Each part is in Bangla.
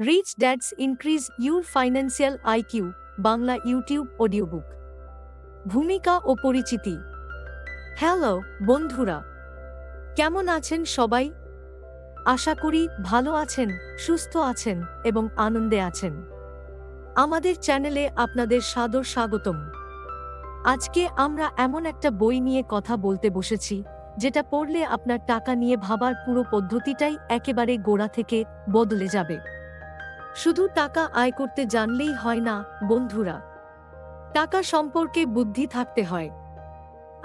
Rich dads increase your financial IQ Bangla YouTube audiobook. ভূমিকা ও পরিচিতি। হ্যালো বন্ধুরা, কেমন আছেন সবাই? আশা করি ভালো আছেন, সুস্থ আছেন এবং আনন্দে আছেন। আমাদের চ্যানেলে আপনাদের সাদর স্বাগতম। আজকে আমরা এমন একটা বই নিয়ে কথা বলতে বসেছি যেটা পড়লে আপনার টাকা নিয়ে ভাবার পুরো পদ্ধতিটাই একেবারে গোড়া থেকে বদলে যাবে। শুধু টাকা আয় করতে জানলেই হয় না বন্ধুরা, টাকা সম্পর্কে বুদ্ধি থাকতে হয়।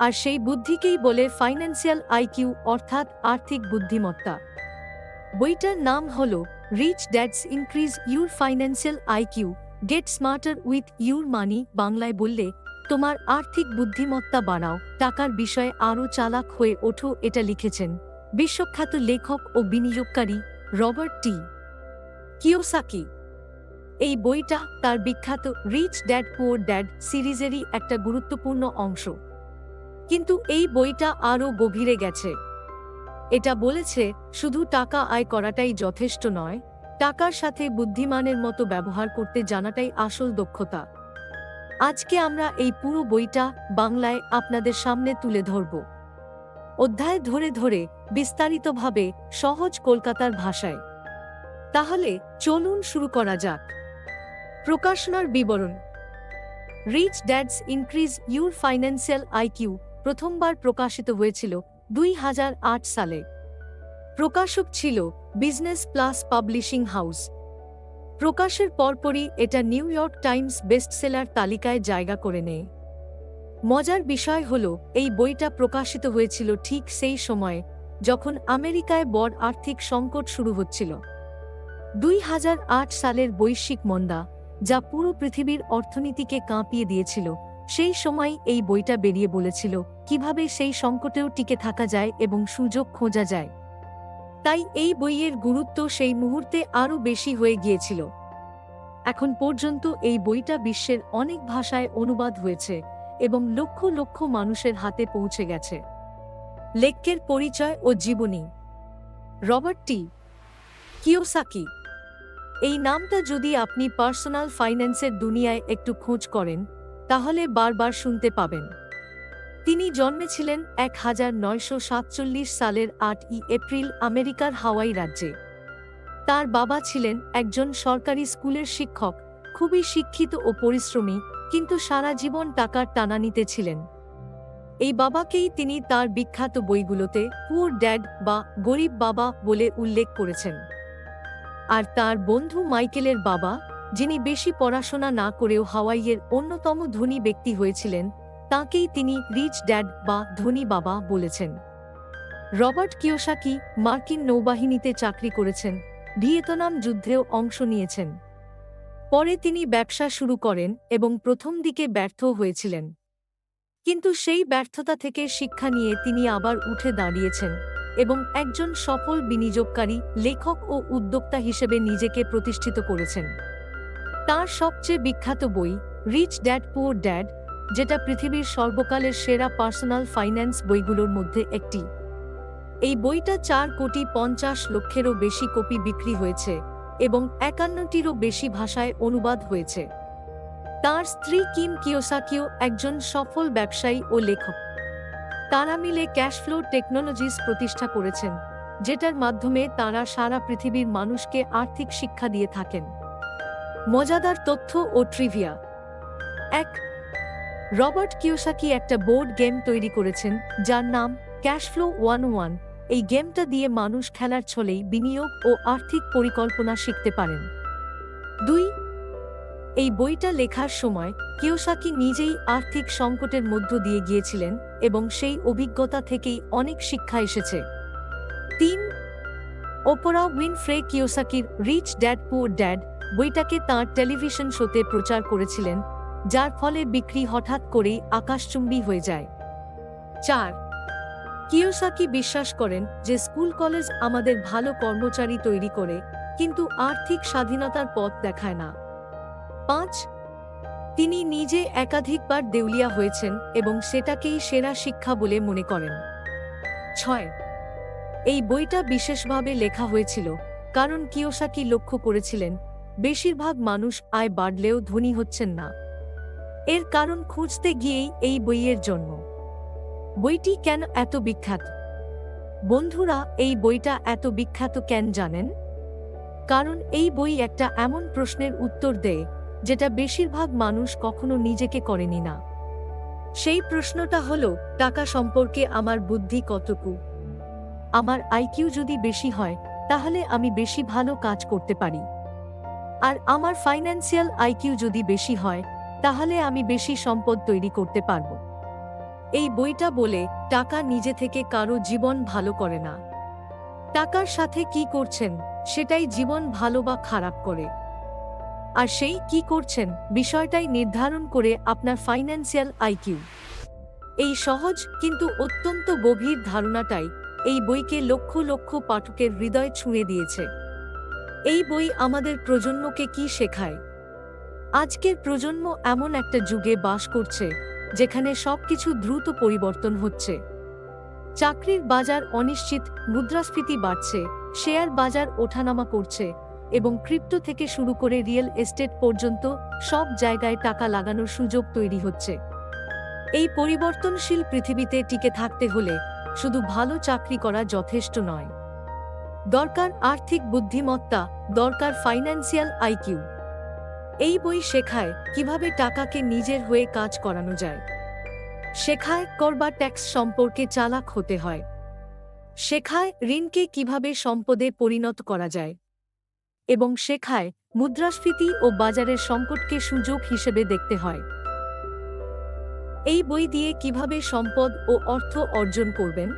আর সেই বুদ্ধিকেই বলে ফাইন্যান্সিয়াল আইকিউ, অর্থাৎ আর্থিক বুদ্ধিমত্তা। বইটার নাম হল rich dads increase your financial IQ, get smarter with your money. বাংলায় বললে তোমার আর্থিক বুদ্ধিমত্তা বাড়াও, টাকার বিষয়ে আরও চালাক হয়ে ওঠো। এটা লিখেছেন বিশ্বখ্যাত লেখক ও বিনিয়োগকারী রবার্ট টি কিওসাকি। এই বইটা তার বিখ্যাত রিচ ড্যাড পুয়ার ড্যাড সিরিজেরই একটা গুরুত্বপূর্ণ অংশ। কিন্তু এই বইটা আরও গভীরে গেছে। এটা বলেছে শুধু টাকা আয় করাটাই যথেষ্ট নয়, টাকার সাথে বুদ্ধিমানের মতো ব্যবহার করতে জানাটাই আসল দক্ষতা। আজকে আমরা এই পুরো বইটা বাংলায় আপনাদের সামনে তুলে ধরব, অধ্যায় ধরে ধরে, বিস্তারিতভাবে, সহজ কলকাতার ভাষায়। তাহলে চলুন শুরু করা যাক। প্রকাশনার বিবরণ। Rich dads increase your financial IQ প্রথমবার প্রকাশিত হয়েছিল 2008 সালে। প্রকাশক ছিল বিজনেস প্লাস পাবলিশিং হাউস। প্রকাশের পরপরই এটা নিউ ইয়র্ক টাইমস বেস্টসেলার তালিকায় জায়গা করে নেয়। মজার বিষয় হল, এই বইটা প্রকাশিত হয়েছিল ঠিক সেই সময়ে যখন আমেরিকায় বড় আর্থিক সংকট শুরু হচ্ছিল। 2008 সালের বৈশ্বিক মন্দা, যা পুরো পৃথিবীর অর্থনীতিকে কাঁপিয়ে দিয়েছিল, সেই সময় এই বইটা বেরিয়ে বলেছিল কিভাবে সেই সংকটেও টিকে থাকা যায় এবং সুযোগ খোঁজা যায়। তাই এই বইয়ের গুরুত্ব সেই মুহূর্তে আরও বেশি হয়ে গিয়েছিল। এখন পর্যন্ত এই বইটা বিশ্বের অনেক ভাষায় অনুবাদ হয়েছে এবং লক্ষ লক্ষ মানুষের হাতে পৌঁছে গেছে। লেখকের পরিচয় ও জীবনী। রবার্ট টি কিওসাকি। এই নামটা যদি আপনি পার্সোনাল ফাইন্যান্সের দুনিয়ায় একটু খোঁজ করেন তাহলে বারবার শুনতে পাবেন। তিনি জন্মেছিলেন 1947 সালের 8ই এপ্রিল আমেরিকার হাওয়াই রাজ্যে। তার বাবা ছিলেন একজন সরকারি স্কুলের শিক্ষক, খুবই শিক্ষিত ও পরিশ্রমী, কিন্তু সারা জীবন টাকার টানানিতে ছিলেন। এই বাবাকেই তিনি তার বিখ্যাত বইগুলোতে পুয়ার ড্যাড বা গরিব বাবা বলে উল্লেখ করেছেন। আর তার বন্ধু মাইকেলের বাবা, যিনি বেশি পড়াশোনা না করেও হাওয়াইয়ের অন্যতম ধনী ব্যক্তি হয়েছিলেন, তাঁকেই তিনি রিচ ড্যাড বা ধনী বাবা বলেছেন। রবার্ট কিওসাকি মার্কিন নৌবাহিনীতে চাকরি করেছেন, ভিয়েতনাম যুদ্ধেও অংশ নিয়েছেন। পরে তিনি ব্যবসা শুরু করেন এবং প্রথম দিকে ব্যর্থ হয়েছিলেন। কিন্তু সেই ব্যর্থতা থেকে শিক্ষা নিয়ে তিনি আবার উঠে দাঁড়িয়েছেন এবং একজন সফল বিনিয়োগকারী, লেখক ও উদ্যোক্তা হিসেবে নিজেকে প্রতিষ্ঠিত করেছেন। তার সবচেয়ে বিখ্যাত বই রিচ ড্যাড পুয়ার ড্যাড, যেটা পৃথিবীর সর্বকালের সেরা পার্সোনাল ফাইন্যান্স বইগুলোর মধ্যে একটি। এই বইটা 4,50,00,000-এরও বেশি কপি বিক্রি হয়েছে এবং 51টিরও বেশি ভাষায় অনুবাদ হয়েছে। তার স্ত্রী কিম কিওসাকিও একজন সফল ব্যবসায়ী ও লেখক। তারা মিলে ক্যাশফ্লো টেকনোলজিস প্রতিষ্ঠা করেছেন, যেটার মাধ্যমে তারা সারা পৃথিবীর মানুষকে আর্থিক শিক্ষা দিয়ে থাকেন। মজাদার তথ্য ও ট্রিভিয়া। 1. রবার্ট কিওসাকি একটা বোর্ড গেম তৈরি করেছেন যার নাম ক্যাশফ্লো 101। এই গেমটা দিয়ে মানুষ খেলার ছলেই বিনিয়োগ ও আর্থিক পরিকল্পনা শিখতে পারেন। 2. এই বইটা লেখার সময় কিওসাকি নিজেই আর্থিক সংকটের মধ্য দিয়ে গিয়েছিলেন এবং সেই অভিজ্ঞতা থেকেই অনেক শিক্ষা এসেছে। 3. ওপরা উইনফ্রে কিওসাকির রিচ ড্যাড পুয়ার ড্যাড বইটাকে তাঁর টেলিভিশন শোতে প্রচার করেছিলেন, যার ফলে বিক্রি হঠাৎ করেই আকাশচুম্বী হয়ে যায়। 4. কিওসাকি বিশ্বাস করেন যে স্কুল কলেজ আমাদের ভালো কর্মচারী তৈরি করে, কিন্তু আর্থিক স্বাধীনতার পথ দেখায় না। 5. তিনি নিজে একাধিকবার দেউলিয়া হয়েছেন এবং সেটাকেই সেরা শিক্ষা বলে মনে করেন। 6. এই বইটা বিশেষভাবে লেখা হয়েছিল কারণ কিওসাকি লক্ষ্য করেছিলেন বেশিরভাগ মানুষ আয় বাড়লেও ধনী হচ্ছেন না। এর কারণ খুঁজতে গিয়েই এই বইয়ের জন্ম। বইটি কেন এত বিখ্যাত? বন্ধুরা, এই বইটা এত বিখ্যাত কেন জানেন? কারণ এই বই একটা এমন প্রশ্নের উত্তর দেয় যেটা বেশিরভাগ মানুষ কখনো নিজেকে করেনি না। সেই প্রশ্নটা হলো, টাকা সম্পর্কে আমার বুদ্ধি কতটুকু? আমার আইকিউ যদি বেশি হয় তাহলে আমি বেশি ভালো কাজ করতে পারি। আর আমার ফাইন্যান্সিয়াল আইকিউ যদি বেশি হয় তাহলে আমি বেশি সম্পদ তৈরি করতে পারব। এই বইটা বলে টাকা নিজে থেকে কারো জীবন ভালো করে না। টাকার সাথে কি করছেন সেটাই জীবন ভালো বা খারাপ করে। আর সেই কি করছেন বিষয়টাই নির্ধারণ করে আপনার ফাইন্যান্সিয়াল আইকিউ। এই সহজ কিন্তু অত্যন্ত গভীর ধারণাটাই এই বইকে লক্ষ লক্ষ পাঠকের হৃদয় ছুঁয়ে দিয়েছে। এই বই আমাদের প্রজন্মকে কি শেখায়? আজকের প্রজন্ম এমন একটা যুগে বাস করছে যেখানে সবকিছু দ্রুত পরিবর্তন হচ্ছে। চাকরির বাজার অনিশ্চিত, মুদ্রাস্ফীতি বাড়ছে, শেয়ার বাজার ওঠানামা করছে এবং ক্রিপ্টো থেকে শুরু করে রিয়েল এস্টেট পর্যন্ত সব জায়গায় টাকা লাগানোর সুযোগ তৈরি হচ্ছে। এই পরিবর্তনশীল পৃথিবীতে টিকে থাকতে হলে শুধু ভালো চাকরি করা যথেষ্ট নয়। দরকার আর্থিক বুদ্ধিমত্তা, দরকার ফাইন্যান্সিয়াল আইকিউ। এই বই শেখায় কিভাবে টাকাকে নিজের হয়ে কাজ করানো যায়। শেখায় কর বা ট্যাক্স সম্পর্কে চালাক হতে হয়। শেখায় ঋণকে কিভাবে সম্পদে পরিণত করা যায়। এবং শেখায় মুদ্রাস্ফীতি ও বাজারের সংকটকে সুযোগ হিসেবে দেখতে হয়। এই বই দিয়ে কিভাবে সম্পদ ও অর্থ অর্জন করবেন?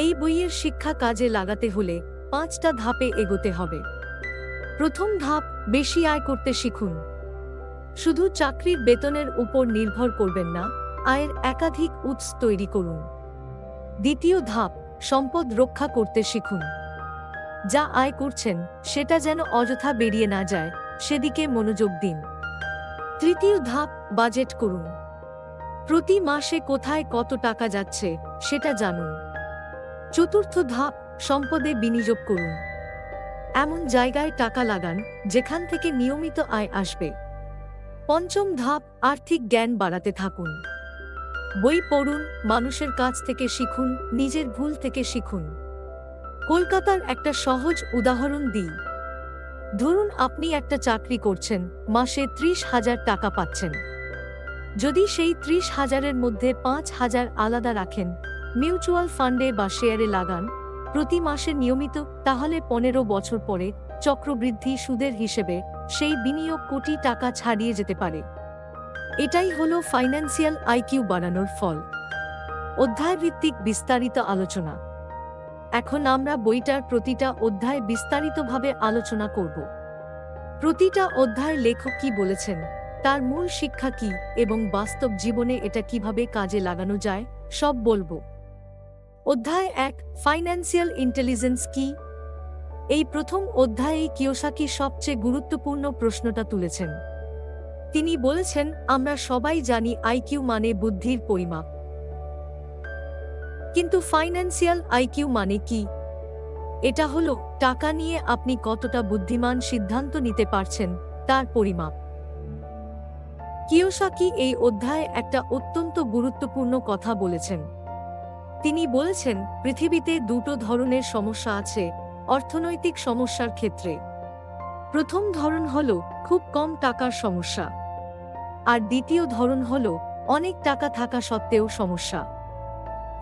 এই বইয়ের শিক্ষা কাজে লাগাতে হলে 5টা ধাপে এগোতে হবে। প্রথম ধাপ, বেশি আয় করতে শিখুন। শুধু চাকরির বেতনের উপর নির্ভর করবেন না, আয়ের একাধিক উৎস তৈরি করুন। দ্বিতীয় ধাপ, সম্পদ রক্ষা করতে শিখুন। যা আয় করছেন সেটা যেন অযথা বেরিয়ে না যায়, সেদিকে মনোযোগ দিন। তৃতীয় ধাপ, বাজেট করুন। প্রতি মাসে কোথায় কত টাকা যাচ্ছে সেটা জানুন। চতুর্থ ধাপ, সম্পদে বিনিয়োগ করুন। এমন জায়গায় টাকা লাগান যেখান থেকে নিয়মিত আয় আসবে। পঞ্চম ধাপ, আর্থিক জ্ঞান বাড়াতে থাকুন। বই পড়ুন, মানুষের কাছ থেকে শিখুন, নিজের ভুল থেকে শিখুন। কলকাতার একটা সহজ উদাহরণ দিই। ধরুন আপনি একটা চাকরি করছেন, মাসে 30,000 টাকা পাচ্ছেন। যদি সেই 30,000-এর মধ্যে 5,000 আলাদা রাখেন, মিউচুয়াল ফান্ডে বা শেয়ারে লাগান প্রতি মাসে নিয়মিত, তাহলে 15 বছর পরে চক্রবৃদ্ধি সুদের হিসেবে সেই বিনিয়োগ কোটি টাকা ছাড়িয়ে যেতে পারে। এটাই হলো ফাইন্যান্সিয়াল আইকিউ বাড়ানোর ফল। অধ্যায়ভিত্তিক বিস্তারিত আলোচনা। এখন আমরা বইটার প্রতিটা অধ্যায় বিস্তারিতভাবে আলোচনা করব। প্রতিটা অধ্যায় লেখক কি বলেছেন, তার মূল শিক্ষা কি এবং বাস্তব জীবনে এটা কিভাবে কাজে লাগানো যায় সব বলবো। অধ্যায় 1, ফাইন্যান্সিয়াল ইন্টেলিজেন্স কি? এই প্রথম অধ্যায়ে কিওসাকি সবচেয়ে গুরুত্বপূর্ণ প্রশ্নটা তুলেছেন। তিনি বলেছেন, আমরা সবাই জানি আইকিউ মানে বুদ্ধির পরিমাপ। কিন্তু ফাইন্যান্সিয়াল আইকিউ মানে কি? এটা হলো টাকা নিয়ে আপনি কতটা বুদ্ধিমান সিদ্ধান্ত নিতে পারছেন তার পরিমাপ। কিওসাকি এই অধ্যায়ে একটা অত্যন্ত গুরুত্বপূর্ণ কথা বলেছেন। তিনি বলেছেন, পৃথিবীতে দুটো ধরনের সমস্যা আছে অর্থনৈতিক সমস্যার ক্ষেত্রে। প্রথম ধরন হলো খুব কম টাকার সমস্যা, আর দ্বিতীয় ধরন হলো অনেক টাকা থাকা সত্ত্বেও সমস্যা।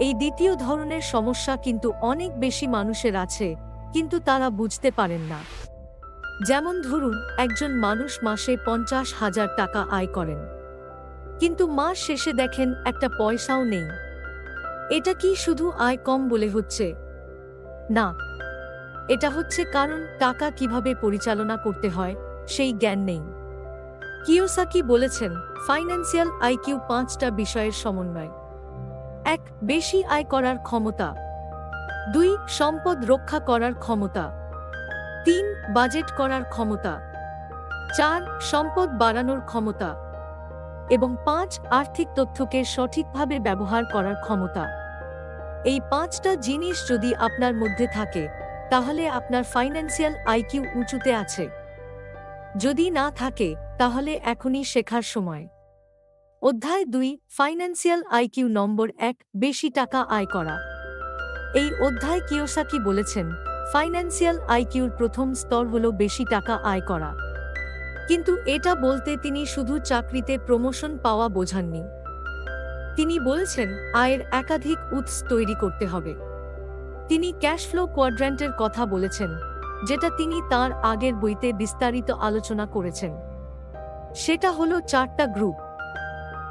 এই দ্বিতীয় ধরনের সমস্যা কিন্তু অনেক বেশি মানুষের আছে, কিন্তু তারা বুঝতে পারেন না। যেমন ধরুন, একজন মানুষ মাসে 50,000 টাকা আয় করেন, কিন্তু মাস শেষে দেখেন একটা পয়সাও নেই। এটা কি শুধু আয় কম বলে হচ্ছে? না, এটা হচ্ছে কারণ টাকা কিভাবে পরিচালনা করতে হয় সেই জ্ঞান নেই। কিওসাকি বলেছেন, ফাইন্যান্সিয়াল আইকিউ 5টা বিষয়ের সমন্বয়। 1, বেশি আয় করার ক্ষমতা। 2, সম্পদ রক্ষা করার ক্ষমতা। 3, বাজেট করার ক্ষমতা। 4, সম্পদ বাড়ানোর ক্ষমতা। এবং 5, আর্থিক তথ্যকে সঠিকভাবে ব্যবহার করার ক্ষমতা। এই 5টা জিনিস যদি আপনার মধ্যে থাকে তাহলে আপনার ফাইন্যান্সিয়াল আইকিউ উঁচুতে আছে। যদি না থাকে তাহলে এখনই শেখার সময়। অধ্যায় 2, ফাইন্যান্সিয়াল আইকিউ নম্বর 1, বেশি টাকা আয় করা। এই অধ্যায় কিওসাকি বলেছেন, ফাইন্যান্সিয়াল আইকিউর প্রথম স্তর হল বেশি টাকা আয় করা। কিন্তু এটা বলতে তিনি শুধু চাকরিতে প্রমোশন পাওয়া বোঝাননি। তিনি বলেছেন আয়ের একাধিক উৎস তৈরি করতে হবে। তিনি ক্যাশফ্লো কোয়াড্র্যান্টের কথা বলেছেন, যেটা তিনি তার আগের বইতে বিস্তারিত আলোচনা করেছেন। সেটা হলো 4টা গ্রুপ।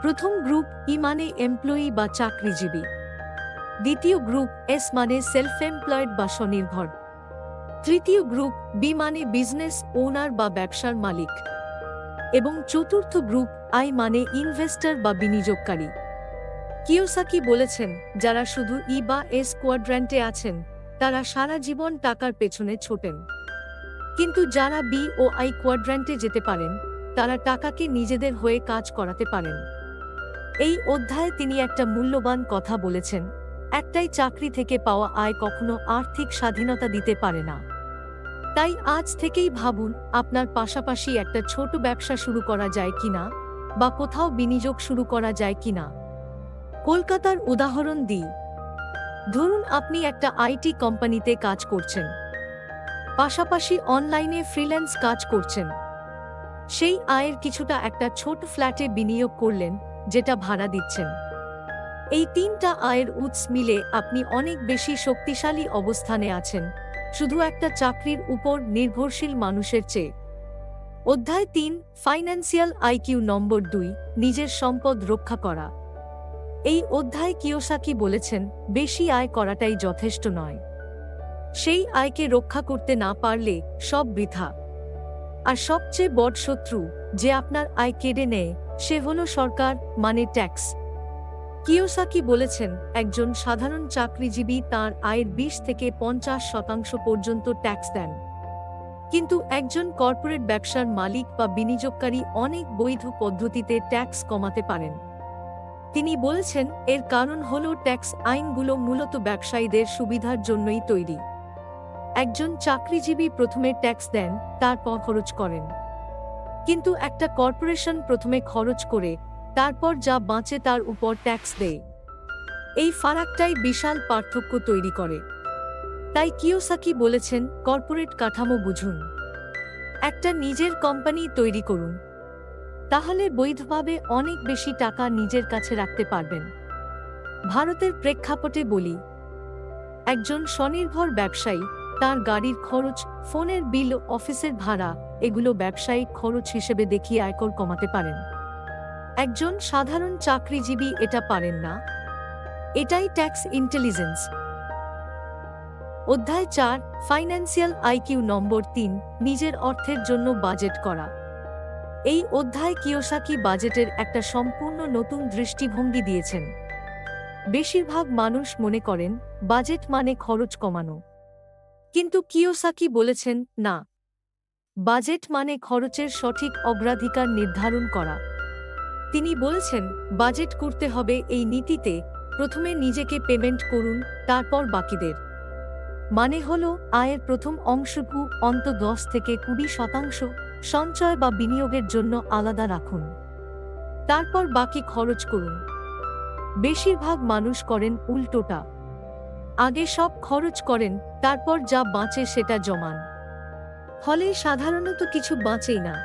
প্রথম গ্রুপ ই মানে এমপ্লয়ি বা চাকরিজীবী। দ্বিতীয় গ্রুপ এস মানে সেলফ এমপ্লয়েড বা স্বনির্ভর। তৃতীয় গ্রুপ বি মানে বিজনেস ওনার বা ব্যবসার মালিক। এবং চতুর্থ গ্রুপ আই মানে ইনভেস্টর বা বিনিয়োগকারী। কিওসাকি বলেছেন, যারা শুধু ই বা এস কোয়াড্র্যান্টে আছেন তারা সারা জীবন টাকার পেছনে ছোটেন। কিন্তু যারা বি ও আই কোয়াড্র্যান্টে যেতে পারেন তারা টাকাকে নিজেদের হয়ে কাজ করাতে পারেন। এই অধ্যায়ে তিনি একটা মূল্যবান কথা বলেছেন, একটাই চাকরি থেকে পাওয়া আয় কখনো আর্থিক স্বাধীনতা দিতে পারে না। তাই আজ থেকেই ভাবুন আপনার পাশাপাশি একটা ছোট ব্যবসা শুরু করা যায় কিনা, বা কোথাও বিনিয়োগ শুরু করা যায় কিনা। কলকাতার উদাহরণ দিই। ধরুন আপনি একটা আইটি কোম্পানিতে কাজ করছেন, পাশাপাশি অনলাইনে ফ্রিল্যান্স কাজ করছেন। সেই আয়ের কিছুটা একটা ছোট ফ্ল্যাটে বিনিয়োগ করলেন, যেটা ভাড়া দিচ্ছেন। এই 3টা আয়ের উৎস মিলে আপনি অনেক বেশি শক্তিশালী অবস্থানে আছেন শুধু একটা চাকরির উপর নির্ভরশীল মানুষের চেয়ে। অধ্যায় 3, ফাইন্যান্সিয়াল আইকিউ নম্বর 2, নিজের সম্পদ রক্ষা করা। এই অধ্যায়ে কিওসাকি বলেছেন, বেশি আয় করাটাই যথেষ্ট নয়। সেই আয়কে রক্ষা করতে না পারলে সব বৃথা। আর সবচেয়ে বড় শত্রু যে আপনার আয় কেড়ে নেয় সে হলো সরকার, মানে ট্যাক্স। কিওসাকি বলেছেন, একজন সাধারণ চাকরিজীবী তার আয়ের 20 থেকে 50% পর্যন্ত ট্যাক্স দেন। কিন্তু একজন কর্পোরেট ব্যবসার মালিক বা বিনিয়োগকারী অনেক বৈধ পদ্ধতিতে ট্যাক্স কমাতে পারেন। তিনি বলেছেন, এর কারণ হলো ট্যাক্স আইনগুলো মূলত ব্যবসায়ীদের সুবিধার জন্যই তৈরি। একজন চাকরিজীবী প্রথমে ট্যাক্স দেন, তারপর খরচ করেন। কিন্তু একটা কর্পোরেশন প্রথমে খরচ করে তারপর যা বাঁচে তার উপর ট্যাক্স দেয়। এই ফারাকটাই বিশাল পার্থক্য তৈরি করে। তাই কিওসাকি বলেছেন, কর্পোরেট কাঠামো বুঝুন। একটা নিজের কোম্পানি তৈরি করুন, তাহলে বৈধভাবে অনেক বেশি টাকা নিজের কাছে রাখতে পারবেন। ভারতের প্রেক্ষাপটে বলি, একজন স্বনির্ভর ব্যবসায়ী তার গাড়ির খরচ, ফোনের বিল, অফিসের ভাড়া এগুলো ব্যবসায়িক খরচ হিসেবে দেখিয়ে আয়কর কমাতে পারেন। একজন সাধারণ চাকরিজীবী এটা পারেন না। এটাই ট্যাক্স ইন্টেলিজেন্স। অধ্যায় 4, ফাইন্যান্সিয়াল আইকিউ নম্বর 3, নিজের অর্থের জন্য বাজেট করা। এই অধ্যায়ে কিওসাকি বাজেটের একটা সম্পূর্ণ নতুন দৃষ্টিভঙ্গি দিয়েছেন। বেশিরভাগ মানুষ মনে করেন বাজেট মানে খরচ কমানো। কিন্তু কিওসাকি বলেছেন, না, বাজেট মানে খরচের সঠিক অগ্রাধিকার নির্ধারণ করা। তিনি বলেছেন, বাজেট করতে হবে এই নীতিতে, প্রথমে নিজেকে পেমেন্ট করুন, তারপর বাকিদের। মানে হলো আয়ের প্রথম অংশটুকু অন্তত 10 থেকে 20% সঞ্চয় বা বিনিয়োগের জন্য আলাদা রাখুন। তারপর বাকি খরচ করুন। বেশিরভাগ মানুষ করেন উল্টোটা। আগে সব খরচ করেন, তারপর যা বাঁচে সেটা জমান। ফলে সাধারণত কিছু বাঁচেই না।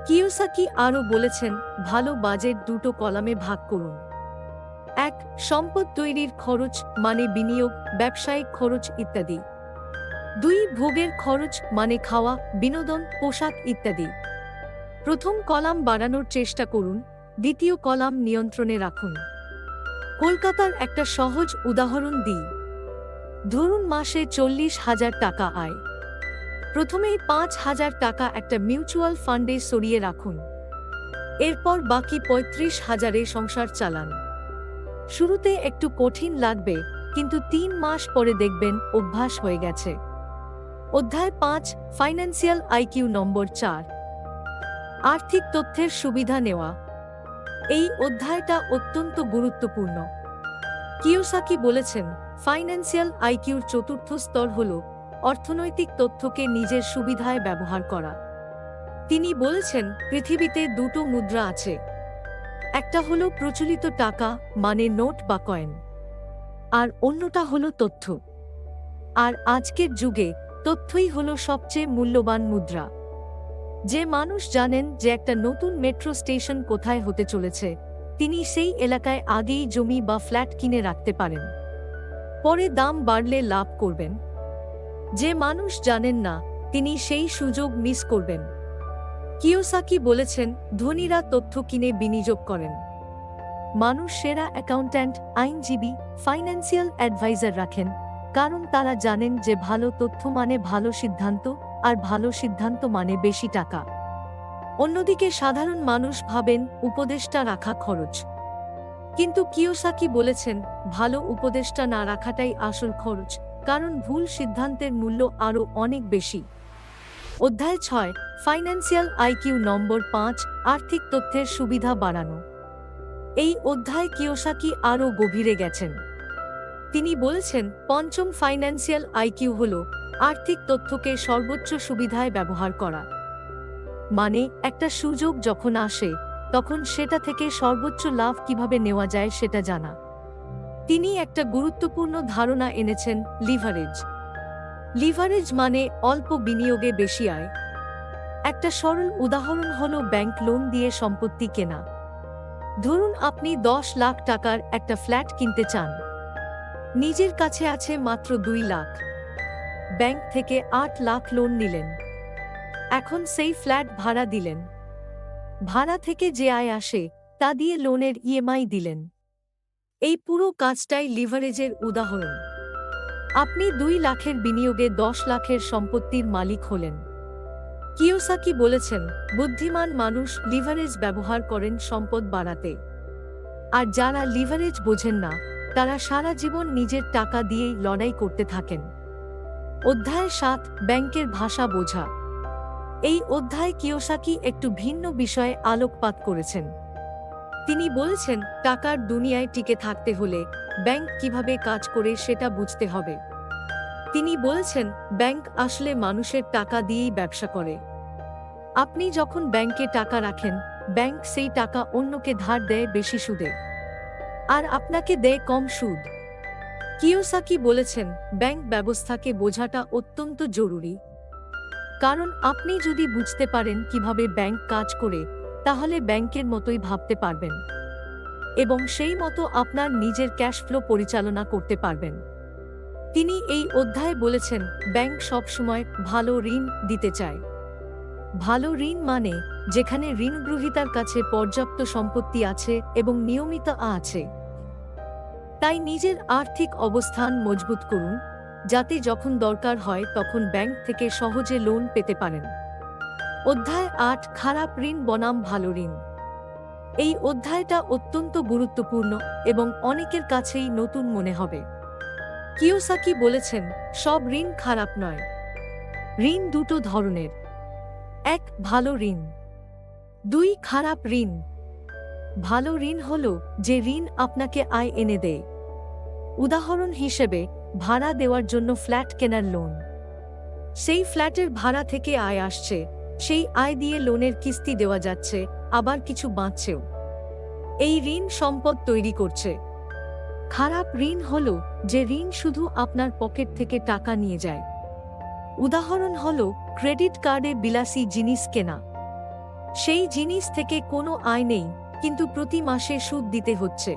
কিওসাকি আরও বলেছেন, ভালো বাজেট 2টো কলামে ভাগ করুন। 1, সম্পদ তৈরির খরচ মানে বিনিয়োগ, ব্যবসায়িক খরচ ইত্যাদি। 2, ভোগের খরচ মানে খাওয়া, বিনোদন, পোশাক ইত্যাদি। প্রথম কলাম বাড়ানোর চেষ্টা করুন, দ্বিতীয় কলাম নিয়ন্ত্রণে রাখুন। কলকাতার একটা সহজ উদাহরণ দিই। ধরুন মাসে 40,000 টাকা আয়। প্রথমেই 5,000 টাকা একটা মিউচুয়াল ফান্ডে সরিয়ে রাখুন। এরপর বাকি 35,000-এ সংসার চালান। শুরুতে একটু কঠিন লাগবে, কিন্তু 3 মাস পরে দেখবেন অভ্যাস হয়ে গেছে। অধ্যায় 5, ফাইন্যান্সিয়াল আইকিউ নম্বর 4, আর্থিক তথ্যের সুবিধা নেওয়া। এই অধ্যায়টা অত্যন্ত গুরুত্বপূর্ণ। কিওসাকি বলেছেন, ফাইন্যান্সিয়াল আইকিউর চতুর্থ স্তর হল অর্থনৈতিক তথ্যকে নিজের সুবিধায় ব্যবহার করা। তিনি বলেছেন, পৃথিবীতে দুটো মুদ্রা আছে। একটা হলো প্রচলিত টাকা, মানে নোট বা কয়েন, আর অন্যটা হলো তথ্য। আর আজকের যুগে তথ্যই হলো সবচেয়ে মূল্যবান মুদ্রা। যে মানুষ জানেন যে একটা নতুন মেট্রো স্টেশন কোথায় হতে চলেছে, তিনি সেই এলাকায় আগেই জমি বা ফ্ল্যাট কিনে রাখতে পারেন। পরে দাম বাড়লে লাভ করবেন। যে মানুষ জানেন না, তিনি সেই সুযোগ মিস করবেন। কিওসাকি বলেছেন, ধনীরা তথ্য কিনে বিনিয়োগ করেন। মানুষ সেরা অ্যাকাউন্ট্যান্ট, আইনজীবী, ফাইন্যান্সিয়াল অ্যাডভাইজার রাখেন, কারণ তারা জানেন যে ভালো তথ্য মানে ভালো সিদ্ধান্ত, আর ভালো সিদ্ধান্ত মানে বেশি টাকা। অন্যদিকে সাধারণ মানুষ ভাবেন উপদেষ্টা রাখা খরচ। কিন্তু কিওসাকি বলেছেন, ভালো উপদেষ্টা না রাখাটাই আসল খরচ, কারণ ভুল সিদ্ধান্তের মূল্য আরও অনেক বেশি। অধ্যায় 6, ফাইন্যান্সিয়াল আইকিউ নম্বর 5, আর্থিক তথ্যের সুবিধা বাড়ানো। এই অধ্যায় কিওসাকি আরও গভীরে গেছেন। তিনি বলেছেন, পঞ্চম ফাইন্যান্সিয়াল আইকিউ হল আর্থিক তথ্যকে সর্বোচ্চ সুবিধায় ব্যবহার করা। মানে একটা সুযোগ যখন আসে, তখন সেটা থেকে সর্বোচ্চ লাভ কিভাবে নেওয়া যায় সেটা জানা। তিনি একটা গুরুত্বপূর্ণ ধারণা এনেছেন, লিভারেজ। লিভারেজ মানে অল্প বিনিয়োগে বেশি আয়। একটা সরল উদাহরণ হলো ব্যাংক লোন দিয়ে সম্পত্তি কেনা। ধরুন আপনি 10 লাখ টাকার একটা ফ্ল্যাট কিনতে চান। নিজের কাছে আছে মাত্র 2 লাখ। ব্যাংক থেকে 8 লাখ লোন নিলেন। এখন সেই ফ্ল্যাট ভাড়া দিলেন। ভাড়া থেকে যে আয় আসে তা দিয়ে লোনের ইএমআই দিলেন। এই পুরো কাজটাই লিভারেজের উদাহরণ। আপনি 2 লাখের বিনিয়োগে 10 লাখের সম্পত্তির মালিক হলেন। কিওসাকি বলেছেন, বুদ্ধিমান মানুষ লিভারেজ ব্যবহার করেন সম্পদ বাড়াতে। আর যারা লিভারেজ বোঝেন না, তারা সারা জীবন নিজের টাকা দিয়েই লড়াই করতে থাকেন। অধ্যায় 7, ব্যাংকের ভাষা বোঝা। এই অধ্যায়ে কিওসাকি একটু ভিন্ন বিষয়ে আলোকপাত করেছেন। তিনি বলেছেন, টাকার দুনিয়ায় টিকে থাকতে হলে ব্যাংক কিভাবে কাজ করে সেটা বুঝতে হবে। তিনি বলেছেন, ব্যাংক আসলে মানুষের টাকা দিয়েই ব্যবসা করে। আপনি যখন ব্যাংকে টাকা রাখেন, ব্যাংক সেই টাকা অন্যকে ধার দেয় বেশি সুদে, আর আপনাকে দেয় কম সুদ। কিওসাকি বলেছেন, ব্যাংক ব্যবস্থাকে বোঝাটা অত্যন্ত জরুরি। কারণ আপনি যদি বুঝতে পারেন কিভাবে ব্যাংক কাজ করে, তাহলে ব্যাংকের মতোই ভাবতে পারবেন এবং সেই মতো আপনার নিজের ক্যাশ ফ্লো পরিচালনা করতে পারবেন। তিনি এই অধ্যায়ে বলেছেন, ব্যাংক সবসময় ভালো ঋণ দিতে চায়। ভালো ঋণ মানে যেখানে ঋণগ্রহীতার কাছে পর্যাপ্ত সম্পত্তি আছে এবং নিয়মিত আয় আছে। তাই নিজের আর্থিক অবস্থান মজবুত করুন, যাতে যখন দরকার হয় তখন ব্যাংক থেকে সহজে লোন পেতে পারেন। অধ্যায় 8, খারাপ ঋণ বনাম ভালো ঋণ। এই অধ্যায়টা অত্যন্ত গুরুত্বপূর্ণ এবং অনেকের কাছেই নতুন মনে হবে। কিওসাকি বলেছেন, সব ঋণ খারাপ নয়। ঋণ দুটো ধরনের। 1, ভালো ঋণ। 2, খারাপ ঋণ। ভালো ঋণ হলো যে ঋণ আপনাকে আয় এনে দেয়। উদাহরণ হিসেবে, ভাড়া দেওয়ার জন্য ফ্ল্যাট কেনার লোন। সেই ফ্ল্যাটের ভাড়া থেকে আয় আসছে, সেই আয় দিয়ে লোনের কিস্তি দেওয়া যাচ্ছে, আবার কিছু বাঁচছেও। এই ঋণ সম্পদ তৈরি করছে। খারাপ ঋণ হলো যে ঋণ শুধু আপনার পকেট থেকে টাকা নিয়ে যায়। উদাহরণ হলো ক্রেডিট কার্ডে বিলাসী জিনিস কেনা। সেই জিনিস থেকে কোনো আয় নেই, কিন্তু প্রতি মাসে সুদ দিতে হচ্ছে।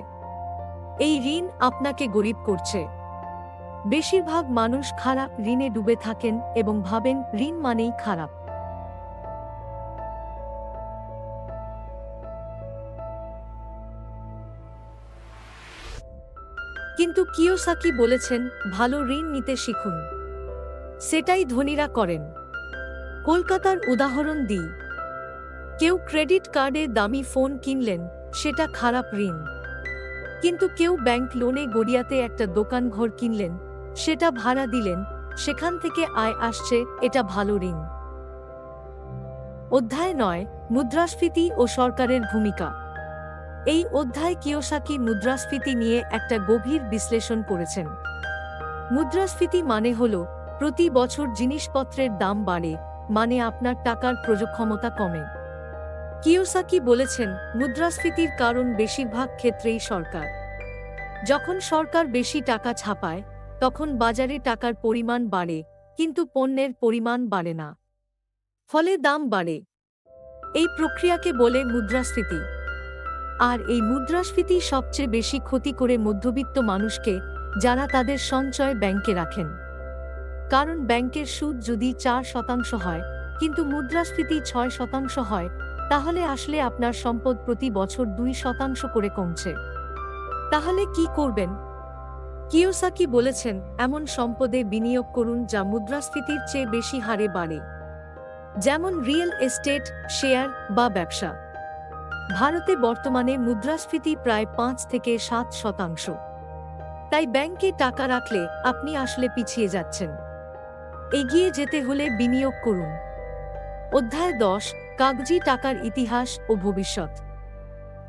এই ঋণ আপনাকে গরিব করছে। বেশিরভাগ মানুষ খারাপ ঋণে ডুবে থাকেন এবং ভাবেন ঋণ মানেই খারাপ। কিন্তু কিওসাকি বলেছেন, ভালো ঋণ নিতে শিখুন। সেটাই ধনীরা করেন। কলকাতার উদাহরণ দিই। কেউ ক্রেডিট কার্ডে দামি ফোন কিনলেন, সেটা খারাপ ঋণ। কিন্তু কেউ ব্যাংক লোনে গড়িয়াতে একটা দোকান ঘর কিনলেন, সেটা ভাড়া দিলেন, সেখান থেকে আয় আসছে, এটা ভালো ঋণ। অধ্যায় 9, মুদ্রাস্ফীতি ও সরকারের ভূমিকা। এই অধ্যায়ে কিওসাকি মুদ্রাস্ফীতি নিয়ে একটা গভীর বিশ্লেষণ করেছেন। মুদ্রাস্ফীতি মানে হল প্রতি বছর জিনিসপত্রের দাম বাড়ে, মানে আপনার টাকার প্রয়োগক্ষমতা কমে। কিওসাকি বলেছেন, মুদ্রাস্ফীতির কারণ বেশিরভাগ ক্ষেত্রেই সরকার। যখন সরকার বেশি টাকা ছাপায়, তখন বাজারে টাকার পরিমাণ বাড়ে, কিন্তু পণ্যের পরিমাণ বাড়ে না। ফলে দাম বাড়ে। এই প্রক্রিয়াকে বলে মুদ্রাস্ফীতি। আর এই মুদ্রাস্ফীতি সবচেয়ে বেশি ক্ষতি করে মধ্যবিত্ত মানুষকে, যারা তাদের সঞ্চয় ব্যাংকে রাখেন। কারণ ব্যাংকের সুদ যদি 4% হয়, কিন্তু মুদ্রাস্ফীতি 6% হয়, তাহলে আসলে আপনার সম্পদ প্রতি বছর 2% করে কমছে। তাহলে কি করবেন? কিওসাকি বলেছেন, এমন সম্পদে বিনিয়োগ করুন যা মুদ্রাস্ফীতির চেয়ে বেশি হারে বাড়ে, যেমন রিয়েল এস্টেট, শেয়ার বা ব্যবসা। ভারতে বর্তমানে মুদ্রাস্ফীতি প্রায় 5 থেকে 7%। তাই ব্যাংকে টাকা রাখলে আপনি আসলে পিছিয়ে যাচ্ছেন। এগিয়ে যেতে হলে বিনিয়োগ করুন। অধ্যায় 10, কাগজি টাকার ইতিহাস ও ভবিষ্যৎ।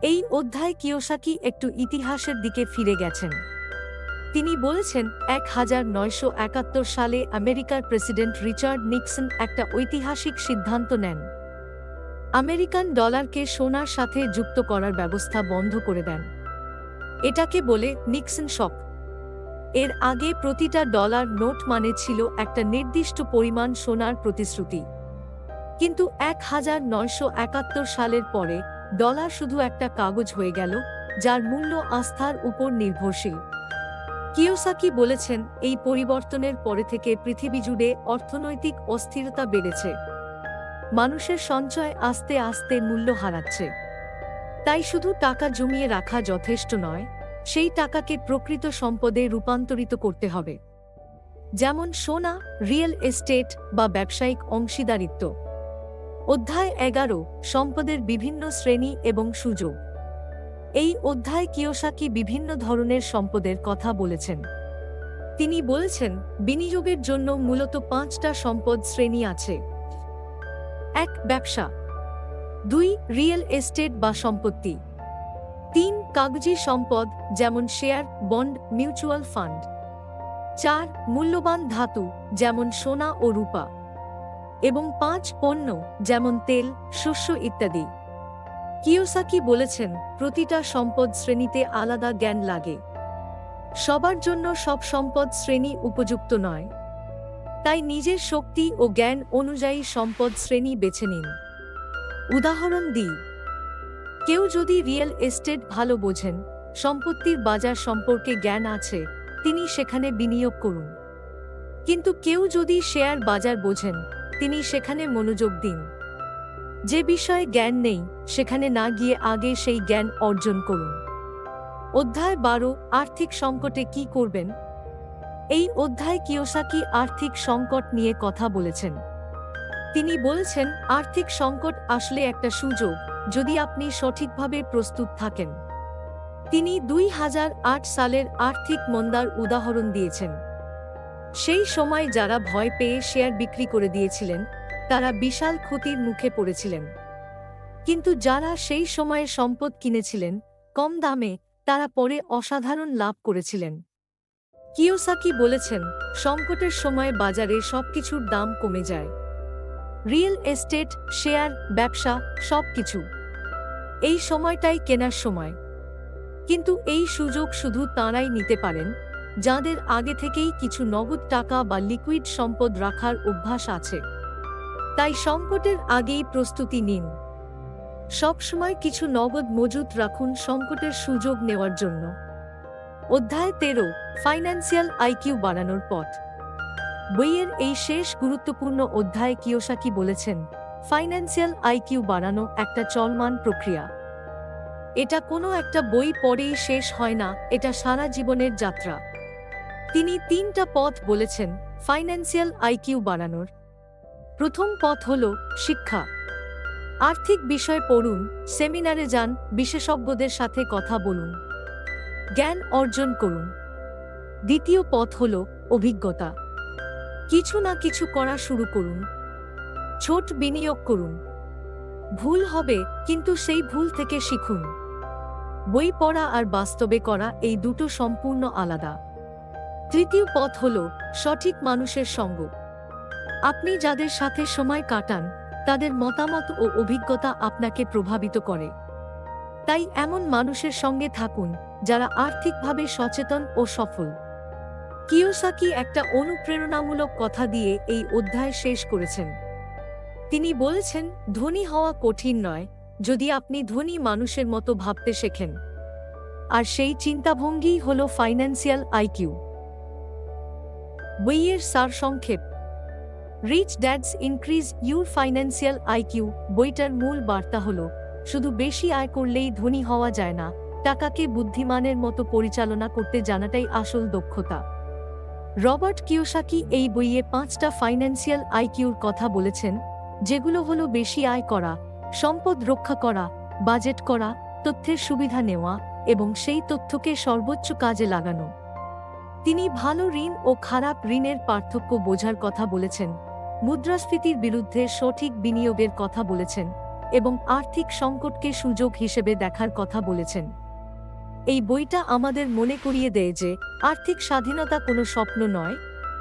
এই অধ্যায়ে কিওসাকি একটু ইতিহাসের দিকে ফিরে গেছেন। তিনি বলেছেন, 1971 সালে আমেরিকার প্রেসিডেন্ট রিচার্ড নিক্সন একটা ঐতিহাসিক সিদ্ধান্ত নেন। আমেরিকান ডলারকে সোনার সাথে যুক্ত করার ব্যবস্থা বন্ধ করে দেন। এটাকে বলে নিক্সন শক। এর আগে প্রতিটা ডলার নোট মানে ছিল একটা নির্দিষ্ট পরিমাণ সোনার প্রতিশ্রুতি। কিন্তু 1971 সালের পরে ডলার শুধু একটা কাগজ হয়ে গেল, যার মূল্য আস্থার উপর নির্ভরশীল। কিওসাকি বলেছেন, এই পরিবর্তনের পরে থেকে পৃথিবী জুড়ে অর্থনৈতিক অস্থিরতা বেড়েছে। মানুষের সঞ্চয় আস্তে আস্তে মূল্য হারাচ্ছে। তাই শুধু টাকা জমিয়ে রাখা যথেষ্ট নয়, সেই টাকাকে প্রকৃত সম্পদে রূপান্তরিত করতে হবে। যেমন সোনা, রিয়েল এস্টেট বা ব্যবসায়িক অংশীদারিত্ব। অধ্যায় 11, সম্পদের বিভিন্ন শ্রেণী এবং সুযোগ। এই অধ্যায়ে কিওসাকি বিভিন্ন ধরনের সম্পদের কথা বলেছেন। তিনি বলেছেন, বিনিয়োগের জন্য মূলত 5টা সম্পদ শ্রেণী আছে। 1. ব্যবসা। 2. রিয়েল এস্টেট বা সম্পত্তি। 3. কাগজি সম্পদ, যেমন শেয়ার, বন্ড, মিউচুয়াল ফান্ড। 4. মূল্যবান ধাতু, যেমন সোনা ও রূপা। এবং 5. পণ্য, যেমন তেল, শস্য ইত্যাদি। কিওসাকি বলেছেন, প্রতিটা সম্পদ শ্রেণীতে আলাদা জ্ঞান লাগে। সবার জন্য সব সম্পদ শ্রেণী উপযুক্ত নয়। তাই নিজের শক্তি ও জ্ঞান অনুযায়ী সম্পদ শ্রেণী বেছে নিন। উদাহরণ দিই, কেউ যদি রিয়েল এস্টেট ভালো বোঝেন, সম্পত্তির বাজার সম্পর্কে জ্ঞান আছে, তিনি সেখানে বিনিয়োগ করুন। কিন্তু কেউ যদি শেয়ার বাজার বোঝেন, তিনি সেখানে মনোযোগ দিন। যে বিষয়ে জ্ঞান নেই, সেখানে না গিয়ে আগে সেই জ্ঞান অর্জন করুন। অধ্যায় 12, আর্থিক সংকটে কি করবেন। এই অধ্যায়ে কিওসাকি আর্থিক সংকট নিয়ে কথা বলেছেন। তিনি বলেছেন, আর্থিক সংকট আসলে একটা সুযোগ, যদি আপনি সঠিকভাবে প্রস্তুত থাকেন। তিনি 2008 সালের আর্থিক মন্দার উদাহরণ দিয়েছেন। সেই সময় যারা ভয় পেয়ে শেয়ার বিক্রি করে দিয়েছিলেন, তারা বিশাল ক্ষতির মুখে পড়েছিলেন। কিন্তু যারা সেই সময়ে সম্পদ কিনেছিলেন কম দামে, তারা পরে অসাধারণ লাভ করেছিলেন। কিওসাকি বলেছেন, সংকটের সময় বাজারে সবকিছুর দাম কমে যায়। রিয়েল এস্টেট, শেয়ার, ব্যবসা, সবকিছু। এই সময়টাই কেনার সময়। কিন্তু এই সুযোগ শুধু তাঁরাই নিতে পারেন, যাদের আগে থেকেই কিছু নগদ টাকা বা লিকুইড সম্পদ রাখার অভ্যাস আছে। তাই সংকটের আগেই প্রস্তুতি নিন। সবসময় কিছু নগদ মজুত রাখুন সংকটের সুযোগ নেওয়ার জন্য। অধ্যায় 13, ফাইন্যান্সিয়াল আইকিউ বাড়ানোর পথ। বইয়ের এই শেষ গুরুত্বপূর্ণ অধ্যায়ে কিওসাকি বলেছেন, ফাইন্যান্সিয়াল আইকিউ বাড়ানো একটা চলমান প্রক্রিয়া। এটা কোনো একটা বই পড়েই শেষ হয় না, এটা সারা জীবনের যাত্রা। তিনি 3টা পথ বলেছেন ফাইন্যান্সিয়াল আইকিউ বাড়ানোর। প্রথম পথ হল শিক্ষা। আর্থিক বিষয় পড়ুন, সেমিনারে যান, বিশেষজ্ঞদের সাথে কথা বলুন, জ্ঞান অর্জন করুন। দ্বিতীয় পথ হল অভিজ্ঞতা। কিছু না কিছু করা শুরু করুন। ছোট বিনিয়োগ করুন। ভুল হবে, কিন্তু সেই ভুল থেকে শিখুন। বই পড়া আর বাস্তবে করা এই দুটো সম্পূর্ণ আলাদা। তৃতীয় পথ হল সঠিক মানুষের সঙ্গ। আপনি যাদের সাথে সময় কাটান তাদের মতামত ও অভিজ্ঞতা আপনাকে প্রভাবিত করে। তাই এমন মানুষের সঙ্গে থাকুন যারা আর্থিকভাবে সচেতন ও সফল। কিয়োসাকি একটা অনুপ্রেরণামূলক কথা দিয়ে এই অধ্যায় শেষ করেছেন। তিনি বলেছেন, ধনী হওয়া কঠিন নয় যদি আপনি ধনী মানুষের মতো ভাবতে শেখেন। আর সেই চিন্তাভঙ্গিই হল ফাইন্যান্সিয়াল আইকিউ। বইয়ের সারসংক্ষেপ। Rich dads increase your financial IQ বইটার মূল বার্তা হল, শুধু বেশি আয় করলেই ধনী হওয়া যায় না, টাকাকে বুদ্ধিমানের মতো পরিচালনা করতে জানাটাই আসল দক্ষতা। রবার্ট কিয়োসাকি এই বইয়ে 5টা ফাইন্যান্সিয়াল আইকিউর কথা বলেছেন, যেগুলো হলো বেশি আয় করা, সম্পদ রক্ষা করা, বাজেট করা, তথ্যের সুবিধা নেওয়া এবং সেই তথ্যকে সর্বোচ্চ কাজে লাগানো। তিনি ভালো ঋণ ও খারাপ ঋণের পার্থক্য বোঝার কথা বলেছেন, মুদ্রাস্ফীতির বিরুদ্ধে সঠিক বিনিয়োগের কথা বলেছেন এবং আর্থিক সংকটকে সুযোগ হিসেবে দেখার কথা বলেছেন। এই বইটা আমাদের মনে করিয়ে দেয় যে আর্থিক স্বাধীনতা কোনো স্বপ্ন নয়,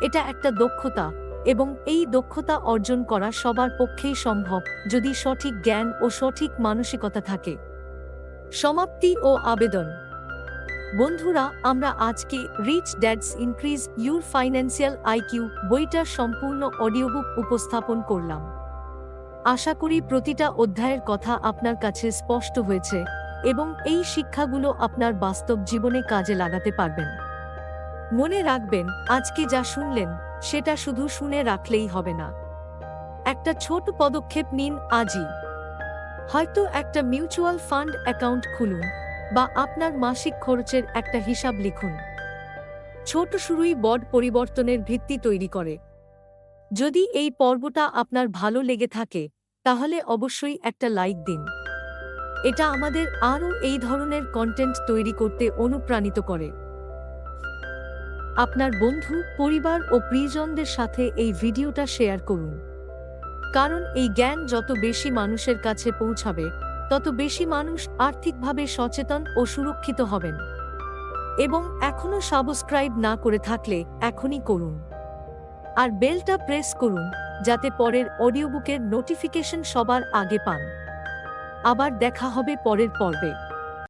এটা একটা দক্ষতা এবং এই দক্ষতা অর্জন করা সবার পক্ষেই সম্ভব যদি সঠিক জ্ঞান ও সঠিক মানসিকতা থাকে। সমাপ্তি ও আবেদন। বন্ধুরা, আমরা আজকে rich dads increase your financial IQ বইটার সম্পূর্ণ অডিওবুক উপস্থাপন করলাম। আশা করি প্রতিটা অধ্যায়ের কথা আপনার কাছে স্পষ্ট হয়েছে এবং এই শিক্ষাগুলো আপনার বাস্তব জীবনে কাজে লাগাতে পারবেন। মনে রাখবেন, আজকে যা শুনলেন সেটা শুধু শুনে রাখলেই হবে না। একটা ছোট পদক্ষেপ নিন আজই। হয়তো একটা মিউচুয়াল ফান্ড অ্যাকাউন্ট খুলুন বা আপনার মাসিক খরচের একটা হিসাব লিখুন। ছোট শুরুই বড় পরিবর্তনের ভিত্তি তৈরি করে। যদি এই পর্বটা আপনার ভালো লেগে থাকে তাহলে অবশ্যই একটা লাইক দিন। এটা আমাদের আরও এই ধরনের কন্টেন্ট তৈরি করতে অনুপ্রাণিত করে। আপনার বন্ধু, পরিবার ও প্রিয়জনদের সাথে এই ভিডিওটা শেয়ার করুন, কারণ এই জ্ঞান যত বেশি মানুষের কাছে পৌঁছাবে তত বেশি মানুষ আর্থিকভাবে সচেতন ও সুরক্ষিত হবেন। এবং এখনও সাবস্ক্রাইব না করে থাকলে এখনই করুন আর বেলটা প্রেস করুন যাতে পরের অডিওবুকের নোটিফিকেশন সবার আগে পান। আবার দেখা হবে পরের পর্বে।